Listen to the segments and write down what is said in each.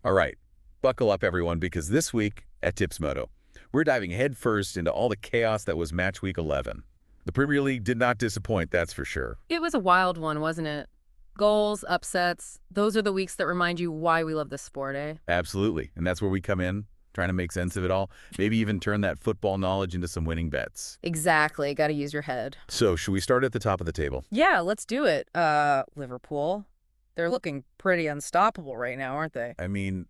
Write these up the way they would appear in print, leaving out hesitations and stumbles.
All right, buckle up everyone, because this week at Tips Moto, we're diving headfirst into all the chaos that was Match Week 11. The Premier League did not disappoint, that's for sure. It was a wild one, wasn't it? Goals, upsets, those are the weeks that remind you why we love this sport, eh? Absolutely, and that's where we come in, trying to make sense of it all, maybe even turn that football knowledge into some winning bets. Exactly, gotta use your head. So, should we start at the top of the table? Yeah, let's do it. Liverpool. They're looking pretty unstoppable right now, aren't they? I mean,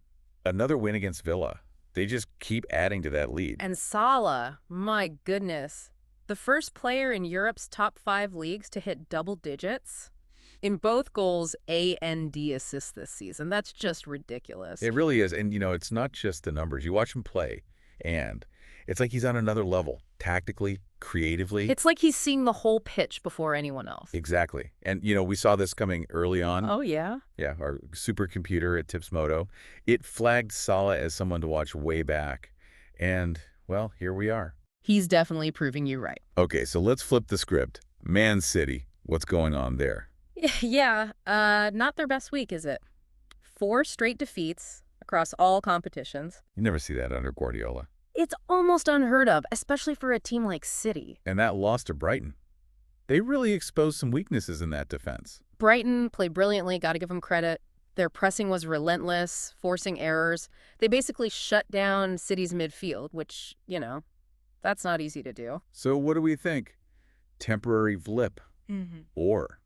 another win against Villa. They just keep adding to that lead. And Salah, my goodness. The first player in Europe's top 5 leagues to hit double digits. In both goals, A and D assists this season. That's just ridiculous. It really is, and it's not just the numbers. You watch him play, and it's like he's on another level, tactically, creatively. It's like he's seeing the whole pitch before anyone else. Exactly. And, we saw this coming early on. Oh, yeah? Yeah, our supercomputer at Tips Moto. It flagged Salah as someone to watch way back. And, well, here we are. He's definitely proving you right. Okay, so let's flip the script. Man City, what's going on there? Yeah, not their best week, is it? 4 straight defeats across all competitions. You never see that under Guardiola. It's almost unheard of, especially for a team like City. And that loss to Brighton. They really exposed some weaknesses in that defense. Brighton played brilliantly, got to give them credit. Their pressing was relentless, forcing errors. They basically shut down City's midfield, which, that's not easy to do. So what do we think? Temporary blip? Or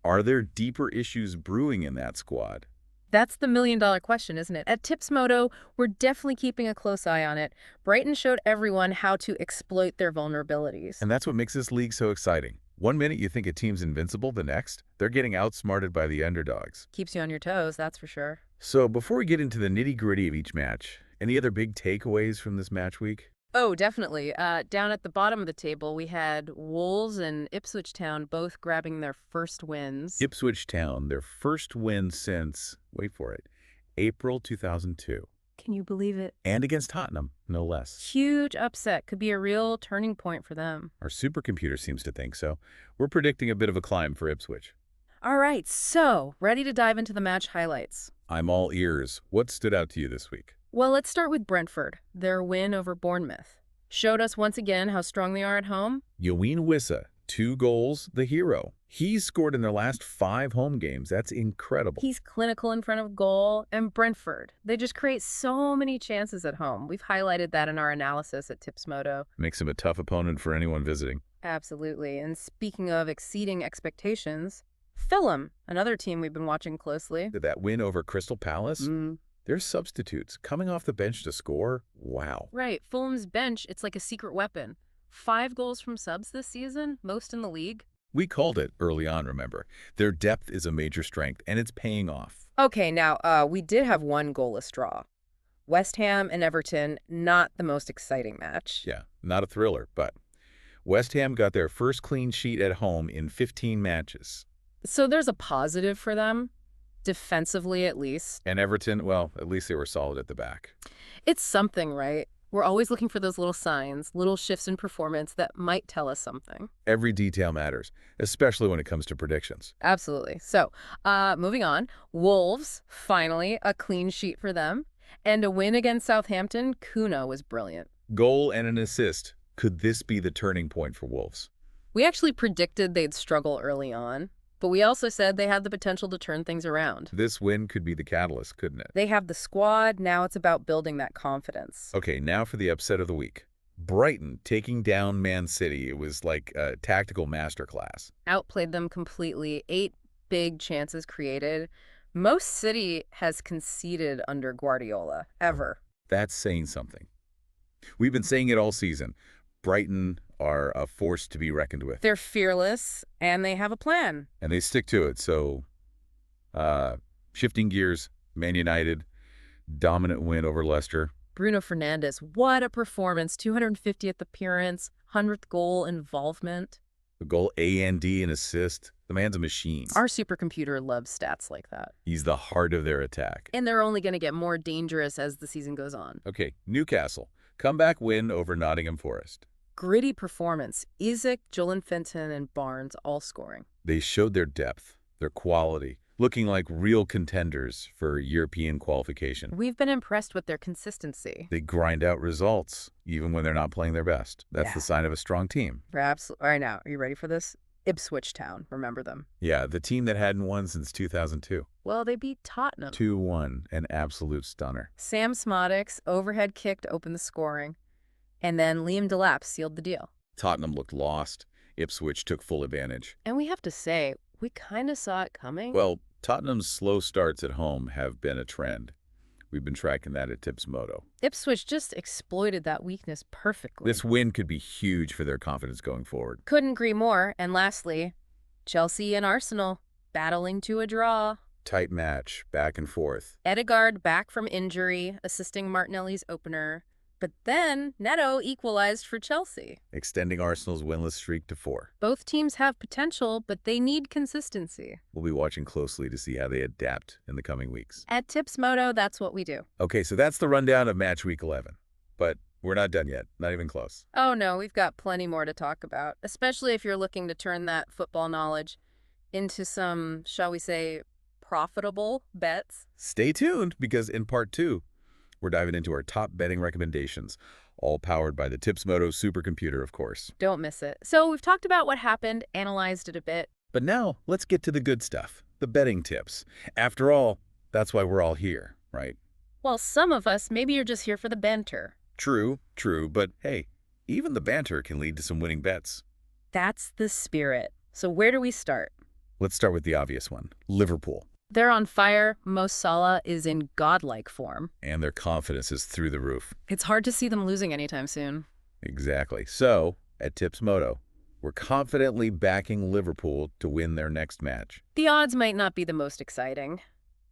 are there deeper issues brewing in that squad? That's the million-dollar question, isn't it? At Tips Moto, we're definitely keeping a close eye on it. Brighton showed everyone how to exploit their vulnerabilities. And that's what makes this league so exciting. One minute you think a team's invincible, the next, they're getting outsmarted by the underdogs. Keeps you on your toes, that's for sure. So before we get into the nitty-gritty of each match, any other big takeaways from this match week? Oh, definitely. Down at the bottom of the table, we had Wolves and Ipswich Town both grabbing their first wins. Ipswich Town, their first win since, wait for it, April 2002. Can you believe it? And against Tottenham, no less. Huge upset. Could be a real turning point for them. Our supercomputer seems to think so. We're predicting a bit of a climb for Ipswich. All right, so ready to dive into the match highlights. I'm all ears. What stood out to you this week? Well, let's start with Brentford. Their win over Bournemouth showed us once again how strong they are at home. Yoane Wissa, 2 goals, the hero. He's scored in their last 5 home games. That's incredible. He's clinical in front of goal. And Brentford, they just create so many chances at home. We've highlighted that in our analysis at Tips Moto. Makes him a tough opponent for anyone visiting. Absolutely. And speaking of exceeding expectations, Fulham, another team we've been watching closely. That win over Crystal Palace? Their substitutes coming off the bench to score? Wow. Right. Fulham's bench, it's like a secret weapon. 5 goals from subs this season, most in the league. We called it early on, remember. Their depth is a major strength, and it's paying off. Okay, now, we did have one goalless draw. West Ham and Everton, not the most exciting match. Yeah, not a thriller, but West Ham got their first clean sheet at home in 15 matches. So there's a positive for them. Defensively, at least. And Everton, well, at least they were solid at the back. It's something, right? We're always looking for those little signs, little shifts in performance that might tell us something. Every detail matters, especially when it comes to predictions. Absolutely. So, moving on. Wolves, finally, a clean sheet for them. And a win against Southampton. Kuno was brilliant. Goal and an assist. Could this be the turning point for Wolves? We actually predicted they'd struggle early on. But we also said they had the potential to turn things around. This win could be the catalyst, couldn't it? They have the squad. Now it's about building that confidence. Okay, now for the upset of the week. Brighton taking down Man City. It was like a tactical masterclass. Outplayed them completely. 8 big chances created. Most City has conceded under Guardiola, ever. That's saying something. We've been saying it all season. Brighton are a force to be reckoned with. They're fearless, and they have a plan. And they stick to it. So, shifting gears, Man United, dominant win over Leicester. Bruno Fernandes, what a performance. 250th appearance, 100th goal involvement. A goal, A&D, and assist. The man's a machine. Our supercomputer loves stats like that. He's the heart of their attack. And they're only going to get more dangerous as the season goes on. Okay, Newcastle. Comeback win over Nottingham Forest. Gritty performance. Isak, Joelinton, and Barnes all scoring. They showed their depth, their quality, looking like real contenders for European qualification. We've been impressed with their consistency. They grind out results, even when they're not playing their best. That's Yeah. the sign of a strong team. Perhaps. All right, now, are you ready for this? Ipswich Town, remember them? Yeah, the team that hadn't won since 2002. Well, they beat Tottenham. 2-1, an absolute stunner. Sam Smodics overhead kick to open the scoring, and then Liam Delap sealed the deal. Tottenham looked lost. Ipswich took full advantage. And we have to say, we kind of saw it coming. Well, Tottenham's slow starts at home have been a trend. We've been tracking that at Tips Moto. Ipswich just exploited that weakness perfectly. This win could be huge for their confidence going forward. Couldn't agree more. And lastly, Chelsea and Arsenal battling to a draw. Tight match, back and forth. Ødegaard back from injury, assisting Martinelli's opener. But then Neto equalized for Chelsea. Extending Arsenal's winless streak to 4. Both teams have potential, but they need consistency. We'll be watching closely to see how they adapt in the coming weeks. At Tips Moto, that's what we do. Okay, so that's the rundown of Matchweek 11. But we're not done yet. Not even close. Oh no, we've got plenty more to talk about, especially if you're looking to turn that football knowledge into some, shall we say, profitable bets. Stay tuned, because in part 2, we're diving into our top betting recommendations, all powered by the Tips Moto supercomputer, of course. Don't miss it. So we've talked about what happened, analyzed it a bit. But now, let's get to the good stuff, the betting tips. After all, that's why we're all here, right? Well, some of us, maybe you're just here for the banter. True, but hey, even the banter can lead to some winning bets. That's the spirit. So where do we start? Let's start with the obvious one, Liverpool. They're on fire. Mo Salah is in godlike form. And their confidence is through the roof. It's hard to see them losing anytime soon. Exactly. So, at Tips Moto, we're confidently backing Liverpool to win their next match. The odds might not be the most exciting,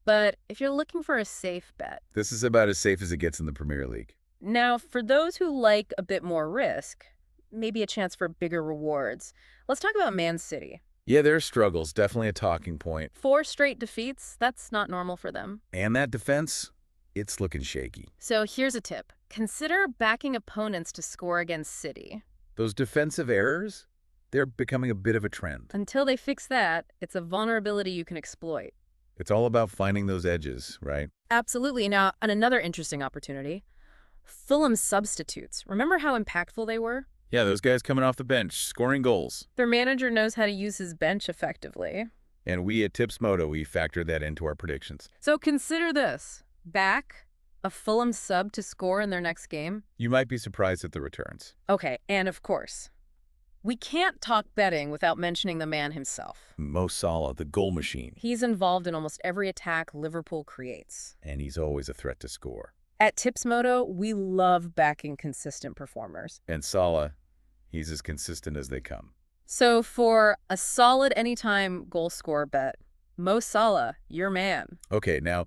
but if you're looking for a safe bet. This is about as safe as it gets in the Premier League. Now, for those who like a bit more risk, maybe a chance for bigger rewards, let's talk about Man City. Yeah, their struggles, definitely a talking point. 4 straight defeats, that's not normal for them. And that defense, it's looking shaky. So here's a tip. Consider backing opponents to score against City. Those defensive errors, they're becoming a bit of a trend. Until they fix that, it's a vulnerability you can exploit. It's all about finding those edges, right? Absolutely. Now, on another interesting opportunity, Fulham's substitutes. Remember how impactful they were? Yeah, those guys coming off the bench, scoring goals. Their manager knows how to use his bench effectively. And we at Tips Moto, we factor that into our predictions. So consider this. Back a Fulham sub to score in their next game. You might be surprised at the returns. Okay, and of course, we can't talk betting without mentioning the man himself. Mo Salah, the goal machine. He's involved in almost every attack Liverpool creates. And he's always a threat to score. At Tips Moto, we love backing consistent performers. And Salah, he's as consistent as they come. So for a solid anytime goal scorer bet, Mo Salah, your man. Okay, now,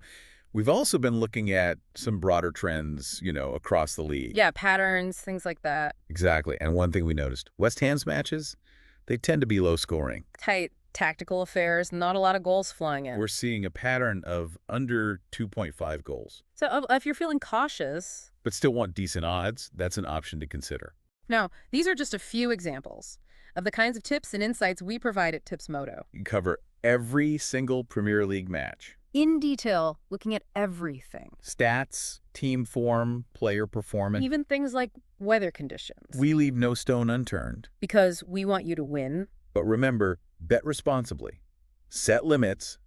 we've also been looking at some broader trends, across the league. Yeah, patterns, things like that. Exactly. And one thing we noticed, West Ham's matches, they tend to be low scoring. Tight tactical affairs, not a lot of goals flying in. We're seeing a pattern of under 2.5 goals. So if you're feeling cautious, But still want decent odds, that's an option to consider. Now, these are just a few examples of the kinds of tips and insights we provide at Tips Moto. You cover every single Premier League match. In detail, looking at everything. Stats, team form, player performance. Even things like weather conditions. We leave no stone unturned. Because we want you to win. But remember, bet responsibly. Set limits.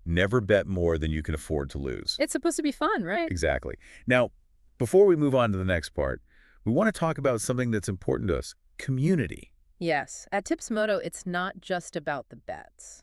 Never bet more than you can afford to lose. It's supposed to be fun, right? Exactly. Now, before we move on to the next part, we want to talk about something that's important to us, community. Yes. At Tips Moto, it's not just about the bets.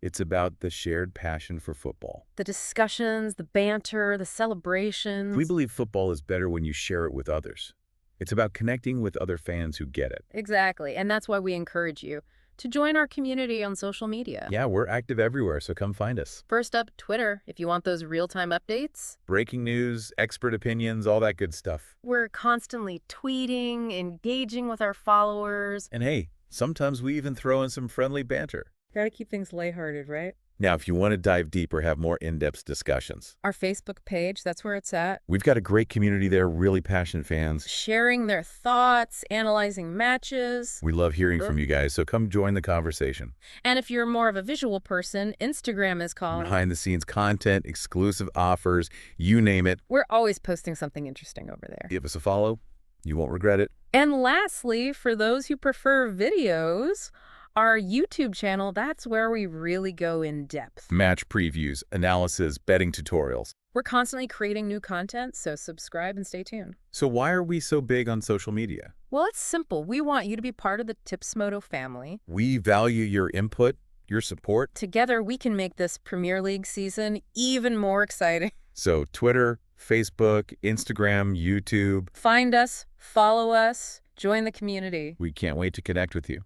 It's about the shared passion for football. The discussions, the banter, the celebrations. We believe football is better when you share it with others. It's about connecting with other fans who get it. Exactly. And that's why we encourage you to join our community on social media. Yeah, we're active everywhere, so come find us. First up, Twitter, if you want those real-time updates. Breaking news, expert opinions, all that good stuff. We're constantly tweeting, engaging with our followers. And hey, sometimes we even throw in some friendly banter. Gotta keep things lighthearted, right? Now, if you want to dive deeper, have more in-depth discussions, Our Facebook page, that's where it's at. we've got a great community there, really passionate fans. Sharing their thoughts, analyzing matches. We love hearing from you guys, so come join the conversation. And if you're more of a visual person, Instagram is calling. Behind-the-scenes content, exclusive offers, you name it. We're always posting something interesting over there. Give us a follow. You won't regret it. And lastly, for those who prefer videos, our YouTube channel, that's where we really go in depth. Match previews, analysis, betting tutorials. We're constantly creating new content, so subscribe and stay tuned. So why are we so big on social media? Well, it's simple. We want you to be part of the Tips Moto family. We value your input, your support. Together, we can make this Premier League season even more exciting. So Twitter, Facebook, Instagram, YouTube. Find us, follow us, join the community. We can't wait to connect with you.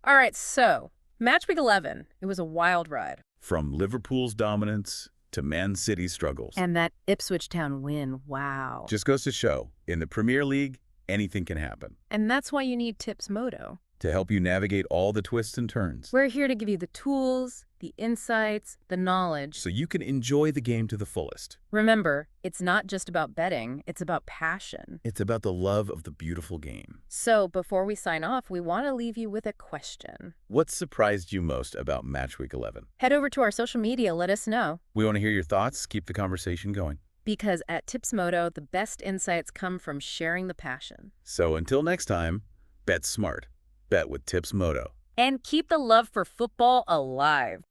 All right, so Matchweek 11, it was a wild ride. From Liverpool's dominance to Man City's struggles. And that Ipswich Town win, wow. Just goes to show, in the Premier League, anything can happen. And that's why you need Tips Moto. To help you navigate all the twists and turns. We're here to give you the tools, the insights, the knowledge. So you can enjoy the game to the fullest. Remember, it's not just about betting, it's about passion. It's about the love of the beautiful game. So before we sign off, we want to leave you with a question. What surprised you most about Matchweek 11? Head over to our social media, let us know. We want to hear your thoughts. Keep the conversation going. Because at Tips Moto, the best insights come from sharing the passion. So until next time, bet smart. Bet with Tips Moto. And keep the love for football alive.